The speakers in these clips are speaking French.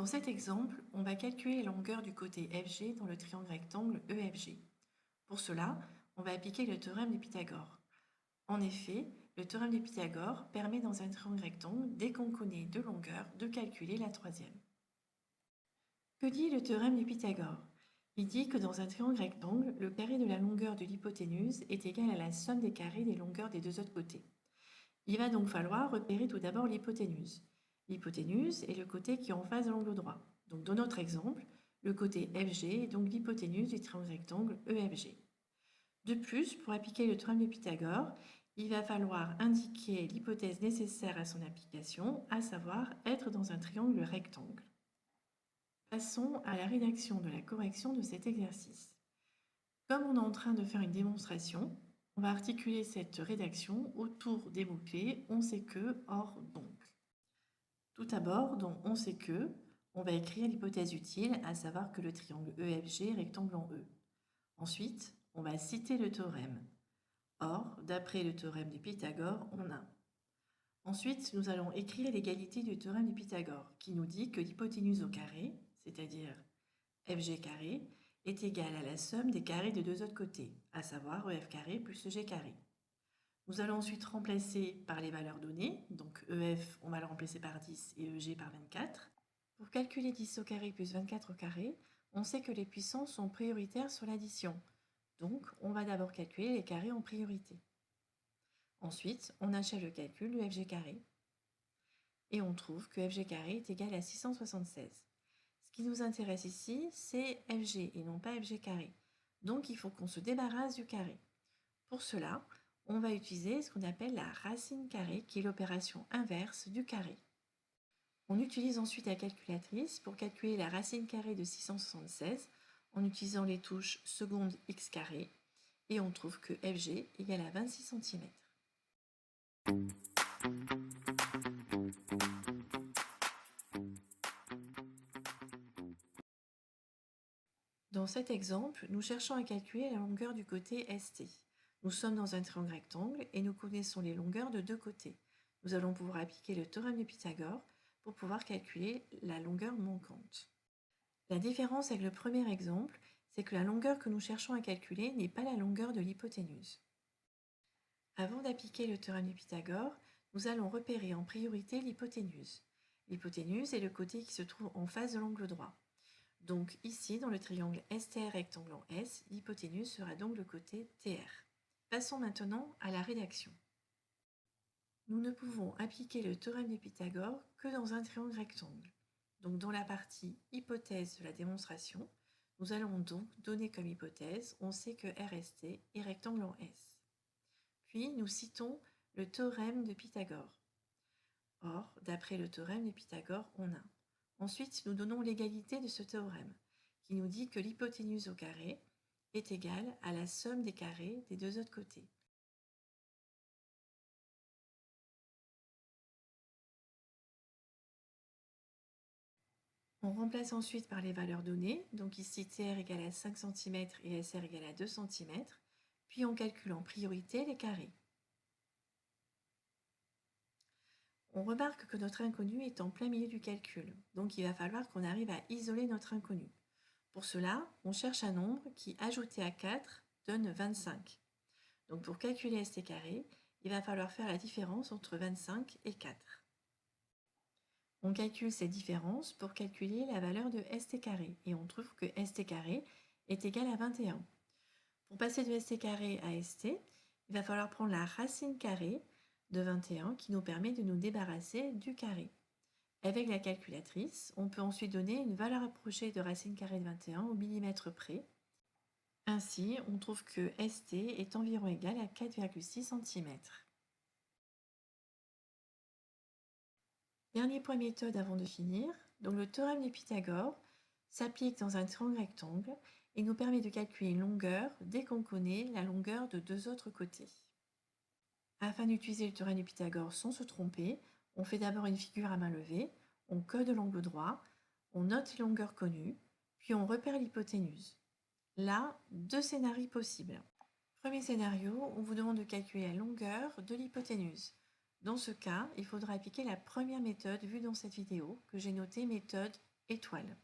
Dans cet exemple, on va calculer la longueur du côté FG dans le triangle rectangle EFG. Pour cela, on va appliquer le théorème de Pythagore. En effet, le théorème de Pythagore permet dans un triangle rectangle, dès qu'on connaît deux longueurs, de calculer la troisième. Que dit le théorème de Pythagore? Il dit que dans un triangle rectangle, le carré de la longueur de l'hypoténuse est égal à la somme des carrés des longueurs des deux autres côtés. Il va donc falloir repérer tout d'abord l'hypoténuse. L'hypoténuse est le côté qui est en face de l'angle droit. Donc dans notre exemple, le côté FG est donc l'hypoténuse du triangle rectangle EFG. De plus, pour appliquer le théorème de Pythagore, il va falloir indiquer l'hypothèse nécessaire à son application, à savoir être dans un triangle rectangle. Passons à la rédaction de la correction de cet exercice. Comme on est en train de faire une démonstration, on va articuler cette rédaction autour des mots-clés on sait que, or, donc. Tout d'abord, dans on sait que, on va écrire l'hypothèse utile, à savoir que le triangle EFG est rectangle en E. Ensuite, on va citer le théorème. Or, d'après le théorème de Pythagore, on a. Ensuite, nous allons écrire l'égalité du théorème de Pythagore, qui nous dit que l'hypoténuse au carré, c'est-à-dire FG carré, est égale à la somme des carrés des deux autres côtés, à savoir EF carré plus EG carré. Nous allons ensuite remplacer par les valeurs données, donc EF, on va le remplacer par 10 et EG par 24. Pour calculer 10 au carré plus 24 au carré, on sait que les puissances sont prioritaires sur l'addition, donc on va d'abord calculer les carrés en priorité. Ensuite, on achève le calcul du FG carré, et on trouve que FG carré est égal à 676. Ce qui nous intéresse ici, c'est FG et non pas FG carré. Donc il faut qu'on se débarrasse du carré. Pour cela, on va utiliser ce qu'on appelle la racine carrée, qui est l'opération inverse du carré. On utilise ensuite la calculatrice pour calculer la racine carrée de 676 en utilisant les touches seconde x carré, et on trouve que FG égale à 26 cm. Dans cet exemple, nous cherchons à calculer la longueur du côté ST. Nous sommes dans un triangle rectangle et nous connaissons les longueurs de deux côtés. Nous allons pouvoir appliquer le théorème de Pythagore pour pouvoir calculer la longueur manquante. La différence avec le premier exemple, c'est que la longueur que nous cherchons à calculer n'est pas la longueur de l'hypoténuse. Avant d'appliquer le théorème de Pythagore, nous allons repérer en priorité l'hypoténuse. L'hypoténuse est le côté qui se trouve en face de l'angle droit. Donc ici, dans le triangle STR rectangle en S, l'hypoténuse sera donc le côté TR. Passons maintenant à la rédaction. Nous ne pouvons appliquer le théorème de Pythagore que dans un triangle rectangle. Donc dans la partie hypothèse de la démonstration, nous allons donc donner comme hypothèse, on sait que RST est rectangle en S. Puis nous citons le théorème de Pythagore. Or, d'après le théorème de Pythagore, on a. Ensuite, nous donnons l'égalité de ce théorème, qui nous dit que l'hypoténuse au carré est égale à la somme des carrés des deux autres côtés. On remplace ensuite par les valeurs données, donc ici TR égale à 5 cm et SR égale à 2 cm, puis on calcule en priorité les carrés. On remarque que notre inconnu est en plein milieu du calcul, donc il va falloir qu'on arrive à isoler notre inconnu. Pour cela, on cherche un nombre qui, ajouté à 4, donne 25. Donc pour calculer ST carré, il va falloir faire la différence entre 25 et 4. On calcule cette différence pour calculer la valeur de ST carré, et on trouve que ST carré est égal à 21. Pour passer de ST carré à ST, il va falloir prendre la racine carrée de 21 qui nous permet de nous débarrasser du carré. Avec la calculatrice, on peut ensuite donner une valeur approchée de racine carrée de 21 au millimètre près. Ainsi, on trouve que ST est environ égal à 4,6 cm. Dernier point méthode avant de finir, donc le théorème de Pythagore s'applique dans un triangle rectangle et nous permet de calculer une longueur dès qu'on connaît la longueur de deux autres côtés. Afin d'utiliser le théorème de Pythagore sans se tromper, on fait d'abord une figure à main levée, on code l'angle droit, on note les longueurs connues, puis on repère l'hypoténuse. Là, deux scénarios possibles. Premier scénario, on vous demande de calculer la longueur de l'hypoténuse. Dans ce cas, il faudra appliquer la première méthode vue dans cette vidéo, que j'ai notée méthode étoile.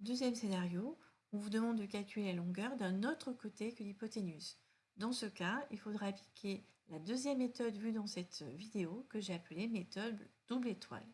Deuxième scénario, on vous demande de calculer la longueur d'un autre côté que l'hypoténuse. Dans ce cas, il faudra appliquer la deuxième méthode vue dans cette vidéo que j'ai appelée méthode double étoile.